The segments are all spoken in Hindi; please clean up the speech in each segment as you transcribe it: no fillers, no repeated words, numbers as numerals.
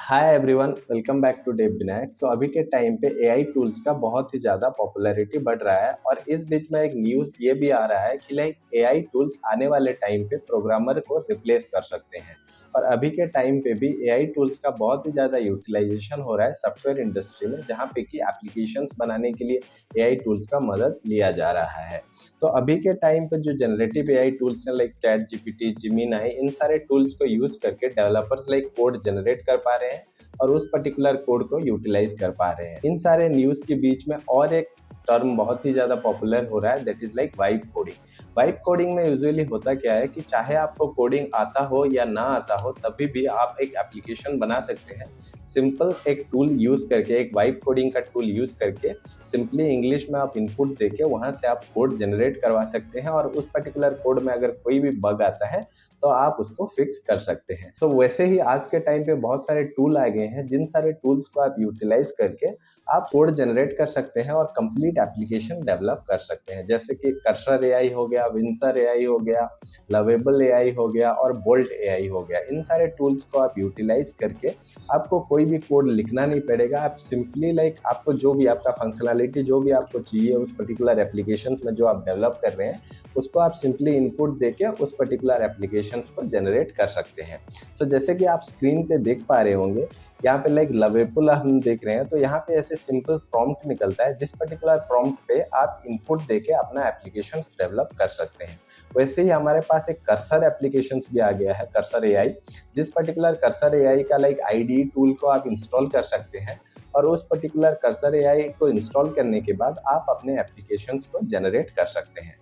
Hi everyone, welcome back to Dev Vinayak. अभी के टाइम पे एआई टूल्स का बहुत ही ज़्यादा पॉपुलैरिटी बढ़ रहा है और इस बीच में एक न्यूज़ ये भी आ रहा है कि एआई टूल्स आने वाले टाइम पे प्रोग्रामर को रिप्लेस कर सकते हैं। और अभी के टाइम पे भी एआई टूल्स का बहुत ही ज़्यादा यूटिलाइजेशन हो रहा है सॉफ्टवेयर इंडस्ट्री में, जहाँ पे कि एप्लीकेशंस बनाने के लिए एआई टूल्स का मदद लिया जा रहा है। तो अभी के टाइम पे जो जनरेटिव एआई टूल्स हैं लाइक चैट जीपीटी, जेमिनी, इन सारे टूल्स को यूज करके डेवलपर्स कोड जनरेट कर पा रहे हैं और उस पर्टिकुलर कोड को यूटिलाइज कर पा रहे हैं। इन सारे न्यूज के बीच में और एक टर्म बहुत ही ज्यादा पॉपुलर हो रहा है, that is vibe coding. Vibe coding में यूजुअली होता क्या है कि चाहे आपको कोडिंग आता हो या ना आता हो, तभी भी आप एक एप्लीकेशन बना सकते हैं सिंपल एक टूल यूज करके, एक वाइब कोडिंग का टूल यूज करके। सिंपली इंग्लिश में आप इनपुट देके वहां से आप कोड जनरेट करवा सकते हैं और उस पर्टिकुलर कोड में अगर कोई भी बग आता है तो आप उसको फिक्स कर सकते हैं। वैसे ही आज के टाइम पे बहुत सारे टूल आ गए हैं, जिन सारे टूल्स को आप यूटिलाइज करके आप कोड जनरेट कर सकते हैं और कंप्लीट एप्लीकेशन डेवलप कर सकते हैं। जैसे कि कर्सर एआई हो गया, विंसर एआई हो गया, लवेबल एआई हो गया और बोल्ट एआई हो गया। इन सारे टूल्स को आप यूटिलाइज करके आपको कोई भी कोड लिखना नहीं पड़ेगा। आप सिंपली आपको जो भी आपका फंक्शनैलिटी जो भी आपको चाहिए उस पर्टिकुलर एप्लीकेशंस में जो आप डेवलप कर रहे हैं, उसको आप सिंपली इनपुट देके उस पर्टिकुलर एप्लीकेशंस को जनरेट कर सकते हैं। जैसे कि आप स्क्रीन पे देख पा रहे होंगे, यहाँ पे लवेबल हम देख रहे हैं, तो यहाँ पे ऐसे सिंपल प्रॉम्प्ट निकलता है, जिस पर्टिकुलर प्रॉम्प्ट पे आप इनपुट देके अपना एप्लीकेशंस डेवलप कर सकते हैं। वैसे ही हमारे पास एक कर्सर एप्लीकेशंस भी आ गया है, कर्सर एआई। जिस पर्टिकुलर कर्सर एआई का आईडी टूल को आप इंस्टॉल कर सकते हैं और उस पर्टिकुलर कर्सर एआई को इंस्टॉल करने के बाद आप अपने एप्लीकेशंस को जनरेट कर सकते हैं।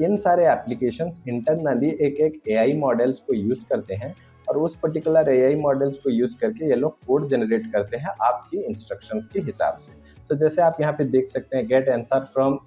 इन सारे एप्लीकेशंस इंटरनली एक एक एआई मॉडल्स को यूज करते हैं और उस पर्टिकुलर एआई मॉडल्स को यूज करके ये लोग कोड जनरेट करते हैं आपकी इंस्ट्रक्शंस के हिसाब से। जैसे आप यहाँ पे देख सकते हैं, get answer from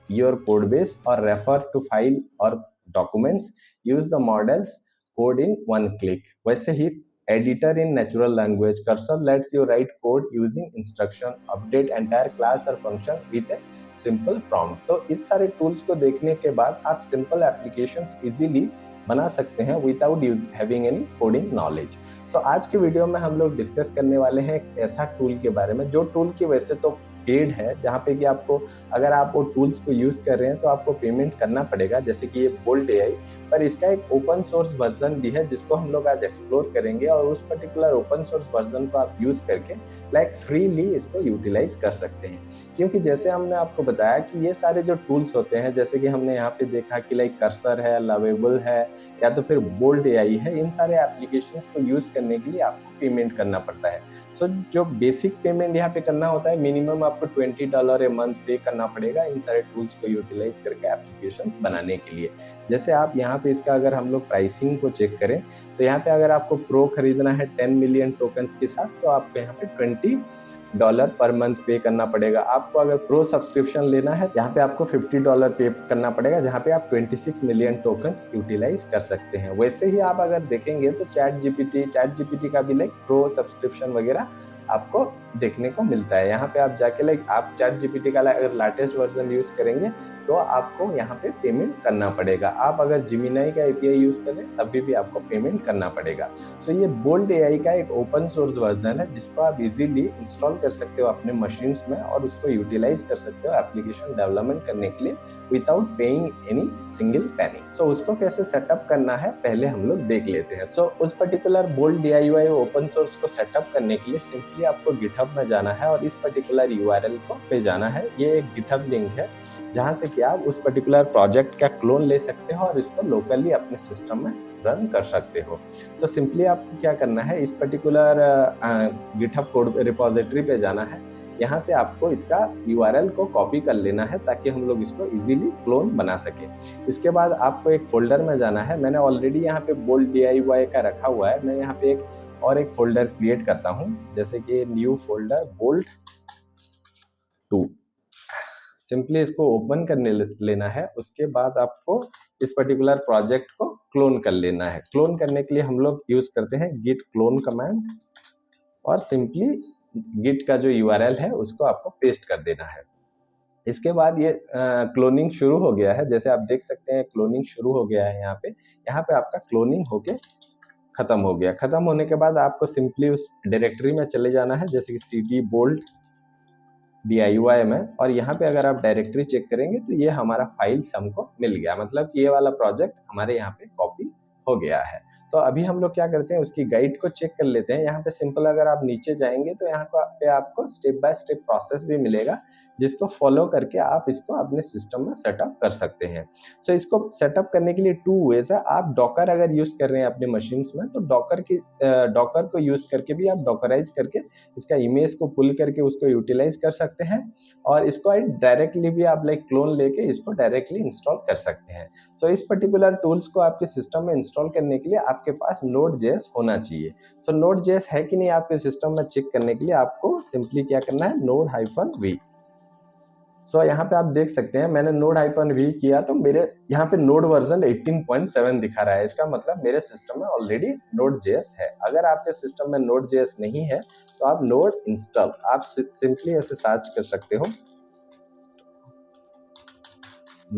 your code base और रेफर टू फाइल और documents, use the models, code in one click. वैसे ही editor in natural language, cursor lets you write code using instruction, update entire class और function with a simple prompt. तो इन सारे टूल्स को देखने के बाद आप सिंपल एप्लीकेशंस इजीली बना सकते हैं without having any coding knowledge. आज के वीडियो में हम लोग डिस्कस करने वाले हैं एक ऐसा टूल के बारे में जो टूल की वैसे तो पेड है, जहाँ पे कि आपको, अगर आप वो टूल्स को यूज कर रहे हैं तो आपको पेमेंट करना पड़ेगा, जैसे कि ये बोल्ट एआई। पर इसका एक ओपन सोर्स वर्जन भी है जिसको हम लोग आज एक्सप्लोर करेंगे और उस पर्टिकुलर ओपन सोर्स वर्जन को आप यूज करके फ्रीली इसको यूटिलाइज कर सकते हैं। क्योंकि जैसे हमने आपको बताया कि ये सारे जो टूल्स होते हैं, जैसे कि हमने यहाँ पे देखा कि कर्सर है, लवेबल है या तो फिर बोल्ट एआई है, इन सारे एप्लीकेशंस को यूज करने के लिए आपको पेमेंट करना पड़ता है। जो बेसिक पेमेंट यहाँ पे करना होता है, मिनिमम आपको $20 ए मंथ पे करना पड़ेगा इन सारे टूल्स को यूटिलाइज करके एप्लीकेशंस बनाने के लिए। जैसे आप यहाँ पे इसका अगर हम लोग प्राइसिंग को चेक करें, तो यहाँ पे अगर आपको प्रो खरीदना है 10 मिलियन टोकन्स के साथ, तो आपको यहाँ पे $20 पर मंथ पे करना पड़ेगा। आपको अगर प्रो सब्सक्रिप्शन लेना है, यहाँ पे आपको $50 पे करना पड़ेगा, जहाँ पे आप 26 मिलियन टोकन्स यूटिलाइज कर सकते हैं। वैसे ही आप अगर देखेंगे तो चैट जीपीटी का भी प्रो सब्सक्रिप्शन वगैरह आपको देखने को मिलता है। यहाँ पे आप जाके आप चैट जीपीटी का अगर लेटेस्ट वर्जन यूज करेंगे तो आपको यहाँ पे पेमेंट करना पड़ेगा। आप अगर जेमिनी का एपीआई यूज करें तभी भी आपको पेमेंट करना पड़ेगा। ये बोल्ट एआई का एक ओपन सोर्स वर्जन है जिसको आप इजीली इंस्टॉल कर सकते हो अपने मशीन्स में और उसको यूटिलाइज कर सकते हो एप्लीकेशन डेवलपमेंट करने के लिए without paying any single penny. उसको कैसे सेटअप करना है पहले हम लोग देख लेते हैं। उस particular bolt DIY open source को सेटअप करने के लिए सिंपली आपको गिटहब में जाना है और इस पर्टिकुलर यूआरएल को पे जाना है। ये एक गिटहब लिंक है जहां से कि आप उस पर्टिकुलर प्रोजेक्ट का क्लोन ले सकते हो और इसको लोकली अपने सिस्टम में रन कर सकते हो। सिंपली आपको क्या करना है, इस पर्टिकुलर गिटहब कोड रिपोजिटरी पे जाना है। यहाँ से आपको इसका यूआरएल को कॉपी कर लेना है ताकि हम लोग इसको इजीली क्लोन बना सके। इसके बाद आपको एक फोल्डर में जाना है। मैंने ऑलरेडी यहाँ पे बोल्ट डीआईवाई का रखा हुआ है। मैं यहाँ पे एक फोल्डर क्रिएट करता हूँ, जैसे कि न्यू फोल्डर बोल्ट 2। सिंपली इसको ओपन करने लेना है। उसके बाद आपको इस पर्टिकुलर प्रोजेक्ट को क्लोन कर लेना है। क्लोन करने के लिए हम लोग यूज करते हैं गिट क्लोन कमांड और सिंपली गिट का जो यूआरएल है उसको आपको पेस्ट कर देना है। इसके बाद ये क्लोनिंग शुरू हो गया है, जैसे आप देख सकते हैं क्लोनिंग शुरू हो गया है। यहाँ पे आपका क्लोनिंग होके खत्म हो गया। खत्म होने के बाद आपको सिंपली उस डायरेक्टरी में चले जाना है, जैसे कि cd bolt DIY में, और यहाँ पे अगर आप डायरेक्टरी चेक करेंगे तो ये हमारा फाइल्स हमको मिल गया, मतलब कि ये वाला प्रोजेक्ट हमारे यहाँ पे कॉपी हो गया है। तो अभी हम लोग क्या करते हैं, उसकी गाइड को चेक कर लेते हैं। यहाँ पे सिंपल अगर आप नीचे जाएंगे तो यहाँ पे आपको स्टेप बाय स्टेप प्रोसेस भी मिलेगा, जिसको फॉलो करके आप इसको अपने सिस्टम में सेटअप कर सकते हैं। सो इसको सेटअप करने के लिए 2 वेज है। आप डॉकर अगर यूज कर रहे हैं अपने मशीन्स में, तो डॉकर को यूज करके भी आप डॉकराइज करके इसका इमेज को पुल करके उसको यूटिलाइज कर सकते हैं, और इसको डायरेक्टली भी आप लाइक क्लोन लेके इसको डायरेक्टली इंस्टॉल कर सकते हैं। सो इस पर्टिकुलर टूल्स को आपके सिस्टम में इंस्टॉल करने के लिए आपके पास Node.js होना चाहिए। सो Node.js है कि नहीं आपके सिस्टम में, चेक करने के लिए आपको सिंपली क्या करना है, node-v। सो यहाँ पे आप देख सकते हैं मैंने node-v किया तो मेरे यहाँ पे नोड वर्जन 18.7 दिखा रहा है। इसका मतलब मेरे सिस्टम में ऑलरेडी Node.js है। अगर आपके सिस्टम में Node.js नहीं है तो आप node इंस्टॉल आप सिंपली ऐसे सर्च कर सकते हो,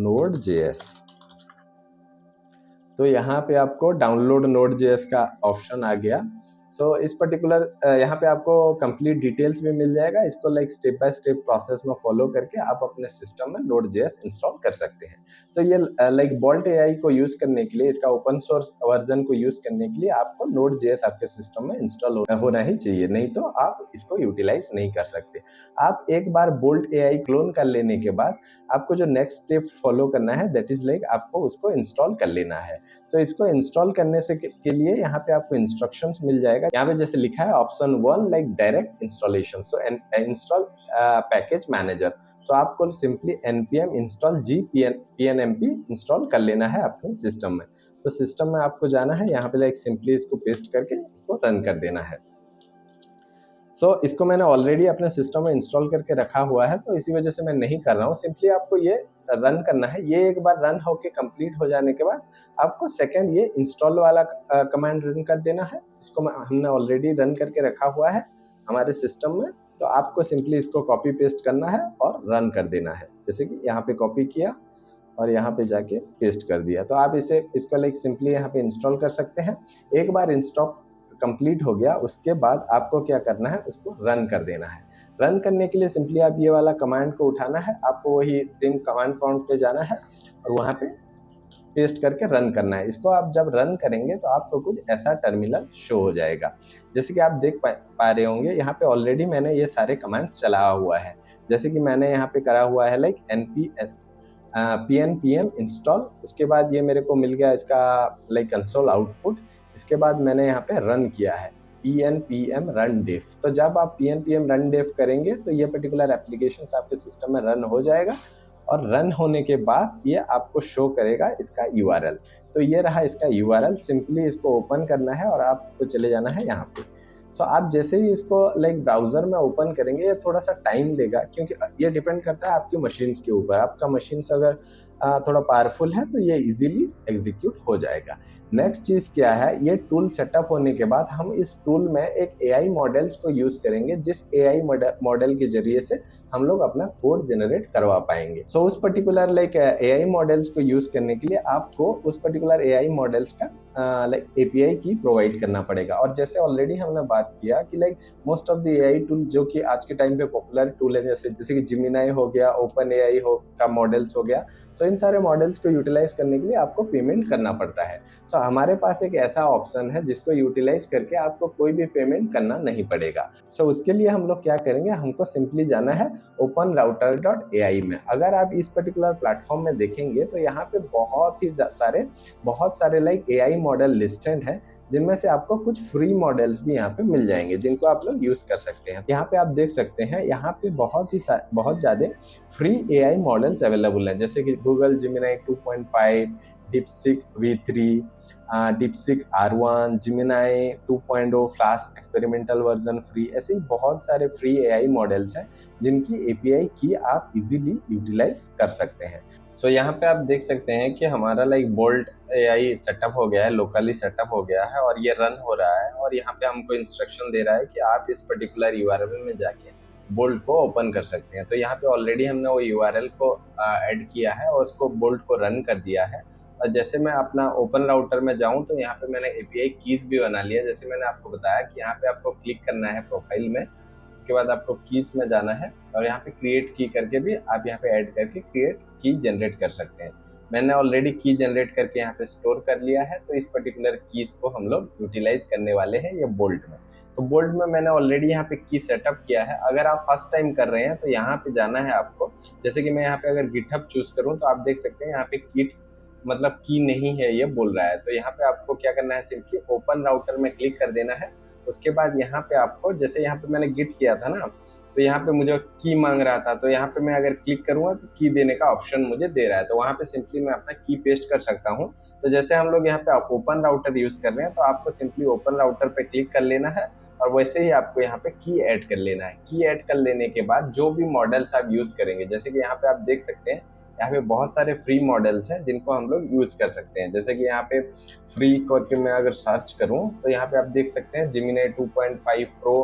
Node.js। तो यहाँ पे आपको डाउनलोड Node.js का ऑप्शन आ गया। सो इस पर्टिकुलर यहाँ पे आपको कंप्लीट डिटेल्स भी मिल जाएगा। इसको like step by step process में फॉलो करके आप अपने सिस्टम में Node.js इंस्टॉल कर सकते हैं। सो ये लाइक Bolt AI को यूज करने के लिए, इसका ओपन सोर्स वर्जन को यूज करने के लिए आपको Node.js आपके सिस्टम में इंस्टॉल होना ही चाहिए, नहीं तो आप इसको यूटिलाइज नहीं कर सकते। आप एक बार Bolt AI क्लोन कर लेने के बाद आपको जो नेक्स्ट स्टेप फॉलो करना है, दैट इज लाइक आपको उसको इंस्टॉल कर लेना है। सो इसको इंस्टॉल करने से के लिए यहाँ पे आपको इंस्ट्रक्शंस मिल जाएगा। यहाँ पे जैसे लिखा है ऑप्शन 1 लाइक डायरेक्ट इंस्टॉलेशन, सो इंस्टॉल पैकेज मैनेजर। सो आपको simply npm install pnmp install कर लेना है अपने सिस्टम में। तो सिस्टम में आपको जाना है, यहाँ पे लाइक सिंपली इसको पेस्ट करके इसको रन कर देना है। सो इसको मैंने ऑलरेडी अपने सिस्टम में इंस्टॉल करके रखा हुआ है, तो इसी वजह से मैं नहीं कर रहा हूँ। सिंपली आपको ये रन करना है। ये एक बार रन होके कंप्लीट हो जाने के बाद आपको सेकंड ये इंस्टॉल वाला कमांड रन कर देना है। इसको हमने ऑलरेडी रन करके रखा हुआ है हमारे सिस्टम में, तो आपको सिंपली इसको कॉपी पेस्ट करना है और रन कर देना है। जैसे कि यहाँ पे कॉपी किया और यहाँ पे जाके पेस्ट कर दिया, तो आप इसको लाइक सिंपली यहाँ पे इंस्टॉल कर सकते हैं। एक बार इंस्टॉल कंप्लीट हो गया, उसके बाद आपको क्या करना है, उसको रन कर देना है। रन करने के लिए सिंपली आप ये वाला कमांड को उठाना है, आपको वही सेम कमांड प्रॉम्प्ट पे जाना है और वहाँ पे पेस्ट करके रन करना है। इसको आप जब रन करेंगे तो आपको कुछ ऐसा टर्मिनल शो हो जाएगा। जैसे कि आप देख पा रहे होंगे, यहाँ पे ऑलरेडी मैंने ये सारे कमांड्स चलाया हुआ है। जैसे कि मैंने यहाँ पे करा हुआ है लाइक pnpm इंस्टॉल, उसके बाद ये मेरे को मिल गया इसका लाइक कंसोल आउटपुट। इसके बाद मैंने यहाँ पे रन किया है pnpm run dev। तो जब आप pnpm run dev करेंगे तो ये पर्टिकुलर एप्लीकेशन आपके सिस्टम में रन हो जाएगा, और रन होने के बाद ये आपको शो करेगा इसका URL। तो ये रहा इसका URL, सिंपली इसको ओपन करना है और आपको चले जाना है यहाँ पे। सो आप जैसे ही इसको लाइक ब्राउजर में ओपन करेंगे, ये थोड़ा सा टाइम लेगा, क्योंकि ये डिपेंड करता है आपकी मशीन्स के ऊपर। आपका मशीन्स अगर थोड़ा पावरफुल है तो ये इजीली एग्जीक्यूट हो जाएगा। नेक्स्ट चीज़ क्या है, ये टूल सेटअप होने के बाद हम इस टूल में एक AI मॉडल्स को यूज़ करेंगे, जिस AI मॉडल के जरिए से हम लोग अपना कोड जनरेट करवा पाएंगे। सो उस पर्टिकुलर लाइक AI मॉडल्स को यूज़ करने के लिए आपको उस पर्टिकुलर AI मॉडल्स का लाइक API की प्रोवाइड करना पड़ेगा। और जैसे ऑलरेडी हमने बात किया कि like most of the AI tool जो कि आज के टाइम पे पॉपुलर टूल है, जैसे कि Gemini हो गया, OpenAI का मॉडल्स हो गया, सो इन सारे मॉडल्स को यूटिलाइज करने के लिए आपको पेमेंट करना पड़ता है। सो हमारे पास एक ऐसा ऑप्शन है जिसको यूटिलाइज करके आपको कोई भी पेमेंट करना नहीं पड़ेगा। सो उसके लिए हम लोग क्या करेंगे, हमको सिंपली जाना है openrouter.ai में। अगर आप इस पर्टिकुलर प्लेटफॉर्म में देखेंगे तो यहाँ पे बहुत सारे लाइक AI मॉडल लिस्टेड है, जिनमें से आपको कुछ फ्री मॉडल्स भी यहाँ पे मिल जाएंगे, जिनको आप लोग यूज कर सकते हैं। यहाँ पे आप देख सकते हैं, यहाँ पे बहुत ज़्यादा फ्री AI मॉडल्स अवेलेबल हैं, जैसे कि Google Gemini 2.5, DeepSeek V3, DeepSeek R1, Gemini 2.0 flush experimental version free. ऐसे ही बहुत सारे फ्री AI मॉडल्स हैं जिनकी API की आप इजीली यूटिलाइज कर सकते हैं। सो यहाँ पे आप देख सकते हैं कि हमारा लाइक Bolt AI सेटअप हो गया है, लोकली सेटअप हो गया है और ये रन हो रहा है, और यहाँ पे हमको इंस्ट्रक्शन दे रहा है कि आप इस पर्टिकुलर URL में जाके बोल्ट को ओपन कर सकते हैं। तो यहाँ पे ऑलरेडी हमने वो URL को ऐड किया है और उसको बोल्ट को रन कर दिया है, और जैसे मैं अपना ओपन राउटर में जाऊं तो यहाँ पे मैंने एपीआई कीज भी बना लिया। जैसे मैंने आपको बताया कि यहाँ पे आपको क्लिक करना है प्रोफाइल में, उसके बाद आपको कीज में जाना है और यहाँ पे क्रिएट की करके भी आप यहाँ पे ऐड करके क्रिएट की जनरेट कर सकते हैं। मैंने ऑलरेडी की जनरेट करके यहाँ पे स्टोर कर लिया है, तो इस पर्टिकुलर कीज को हम लोग यूटिलाइज करने वाले हैं ये बोल्ट में। तो बोल्ट में मैंने ऑलरेडी यहाँ पे की सेटअप किया है। अगर आप फर्स्ट टाइम कर रहे हैं तो यहाँ पे जाना है आपको। जैसे कि मैं यहाँ पे अगर गिटहब चूज करूँ तो आप देख सकते हैं यहाँ पे गिट मतलब की नहीं है ये बोल रहा है। तो यहाँ पे आपको क्या करना है, सिंपली ओपन राउटर में क्लिक कर देना है। उसके बाद यहाँ पे आपको, जैसे यहाँ पे मैंने गिट किया था ना, तो यहाँ पे मुझे की मांग रहा था, तो यहाँ पे मैं अगर क्लिक करूंगा तो की देने का ऑप्शन मुझे दे रहा है। तो वहाँ पे सिंपली मैं अपना की पेस्ट कर सकता हूँ। तो जैसे हम लोग यहाँ पे ओपन राउटर यूज कर रहे हैं तो आपको सिंपली ओपन राउटर पे क्लिक कर लेना है और वैसे ही आपको यहाँ पे की ऐड कर लेना है। की ऐड कर लेने के बाद जो भी मॉडल्स आप यूज करेंगे, जैसे कि यहाँ पे आप देख सकते हैं यहाँ पे बहुत सारे फ्री मॉडल्स हैं जिनको हम लोग यूज कर सकते हैं। जैसे कि यहाँ पे फ्री करके मैं अगर सर्च करूँ तो यहाँ पे आप देख सकते हैं Gemini 2.5 pro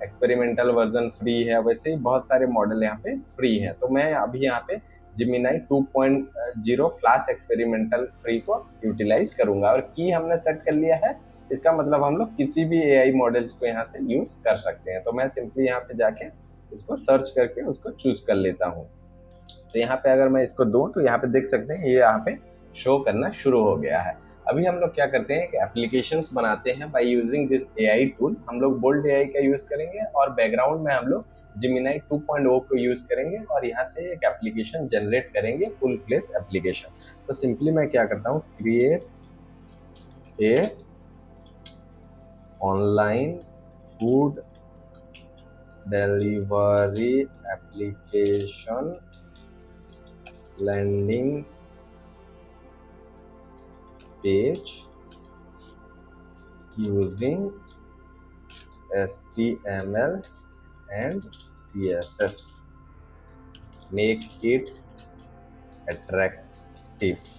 experimental version free है। वैसे ही बहुत सारे मॉडल यहाँ पे फ्री हैं। तो मैं अभी यहाँ पे जेमिनी 2.0 फ्लैश एक्सपेरिमेंटल फ्री को यूटिलाइज करूंगा और की हमने सेट कर लिया है। इसका मतलब हम लोग किसी भी एआई मॉडल्स को यहाँ से यूज कर सकते हैं। तो मैं सिंपली यहाँ पे जाके इसको सर्च करके उसको चूज कर लेता हूँ। तो यहाँ पे अगर मैं इसको दूं तो यहाँ पे देख सकते हैं ये यहाँ पे शो करना शुरू हो गया है। अभी हम लोग क्या करते हैं कि एप्लीकेशंस बनाते हैं by using this AI tool. हम लोग बोल्ट एआई का यूज करेंगे और बैकग्राउंड में हम लोग जेमिनी 2.0 को यूज करेंगे और यहाँ से एक एप्लीकेशन जनरेट करेंगे, फुल फ्लेश एप्लीकेशन। तो सिंपली मैं क्या करता हूँ, create a online food delivery application landing page using HTML and CSS, make it attractive।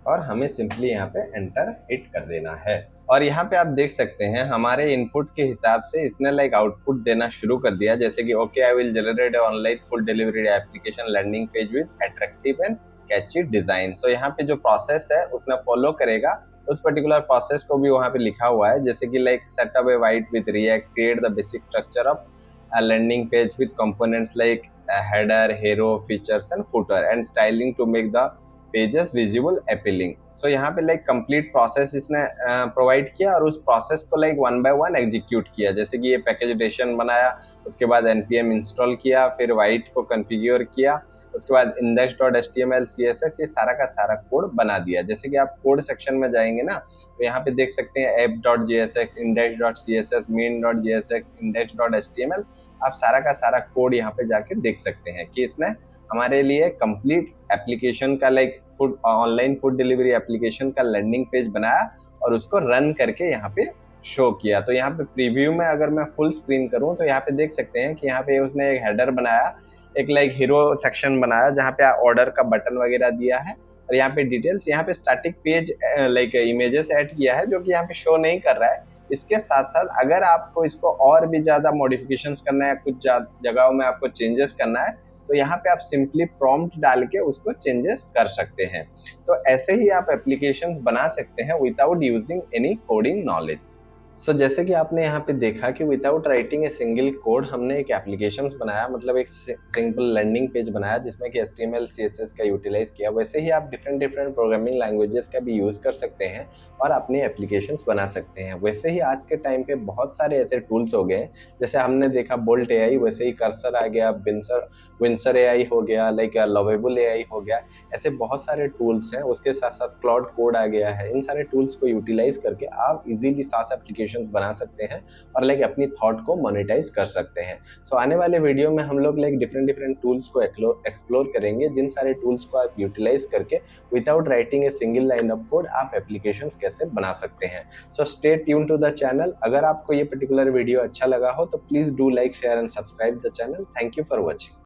और हमें सिंपली यहाँ पे एंटर हिट कर देना है और यहाँ पे आप देख सकते हैं हमारे इनपुट के हिसाब से इसने लाइक आउटपुट देना शुरू कर दिया। जैसे कि okay I will generate online food delivery application landing page with attractive and catchy design. So यहाँ पे जो प्रोसेस है उसने फॉलो करेगा, उस पर्टिकुलर प्रोसेस को भी वहाँ पे लिखा हुआ है। जैसे कि like setup A white with react, create the basic structure of a landing page with components like a header, hero, features and footer and styling to make the pages visible appealing. So यहाँ पे लाइक कंप्लीट प्रोसेस इसने प्रोवाइड किया और उस प्रोसेस को like one by one execute किया। जैसे कि ये पैकेजेशन बनाया, उसके बाद npm इंस्टॉल किया, फिर वाइट को कॉन्फ़िगर किया, उसके बाद index.html css ये सारा का सारा कोड बना दिया। जैसे कि आप कोड सेक्शन में जाएंगे ना तो यहाँ पे देख सकते हैं app.jsx, index.css, main.jsx, index.html, आप सारा का सारा कोड यहाँ पे जाके देख सकते हैं कि इसने हमारे लिए कंप्लीट एप्लीकेशन का like food online food delivery application का लैंडिंग पेज बनाया और उसको रन करके यहाँ पे शो किया। तो यहाँ पे प्रीव्यू में अगर मैं फुल स्क्रीन करूँ तो यहाँ पे देख सकते हैं कि यहाँ पे उसने एक हेडर बनाया, एक लाइक हीरो सेक्शन बनाया जहाँ पे ऑर्डर का बटन वगैरह दिया है और यहाँ पे डिटेल्स, यहाँ पे static page like images add किया है जो कि यहाँ पे शो नहीं कर रहा है। इसके साथ साथ अगर आपको इसको और भी ज़्यादा मॉडिफिकेशंस करना है, कुछ जगहों में आपको चेंजेस करना है, तो यहाँ पे आप सिंपली प्रॉम्प्ट डाल के उसको चेंजेस कर सकते हैं। तो ऐसे ही आप एप्लीकेशंस बना सकते हैं without using any coding knowledge. So जैसे कि आपने यहाँ पे देखा कि without writing a single code हमने एक एप्लीकेशंस बनाया, मतलब एक सिंपल लैंडिंग पेज बनाया जिसमें कि HTML CSS का यूटिलाइज किया। वैसे ही आप डिफरेंट प्रोग्रामिंग लैंग्वेजेस का भी यूज़ कर सकते हैं और अपनी एप्लीकेशंस बना सकते हैं। वैसे ही आज के टाइम पे बहुत सारे ऐसे टूल्स हो गए, जैसे हमने देखा बोल्ट AI, वैसे ही कर्सर आ गया, विंसर AI हो गया, लाइक लवेबल AI हो गया। ऐसे बहुत सारे टूल्स हैं। उसके साथ साथ क्लाउड कोड आ गया है। इन सारे टूल्स को यूटिलाइज करके आप इजीली SaaS एप्लीकेशंस बना सकते हैं और लाइक अपनी थॉट को मोनेटाइज कर सकते हैं। सो आने वाले वीडियो में हम लोग लाइक डिफरेंट टूल्स को एक्सप्लोर करेंगे, जिन सारे टूल्स को आप यूटिलाइज करके without writing a single line of code आप एप्लीकेशंस कैसे बना सकते हैं। So stay tune to the channel. अगर आपको ये पर्टिकुलर वीडियो अच्छा लगा हो तो please do like, share and subscribe the channel. Thank you for watching.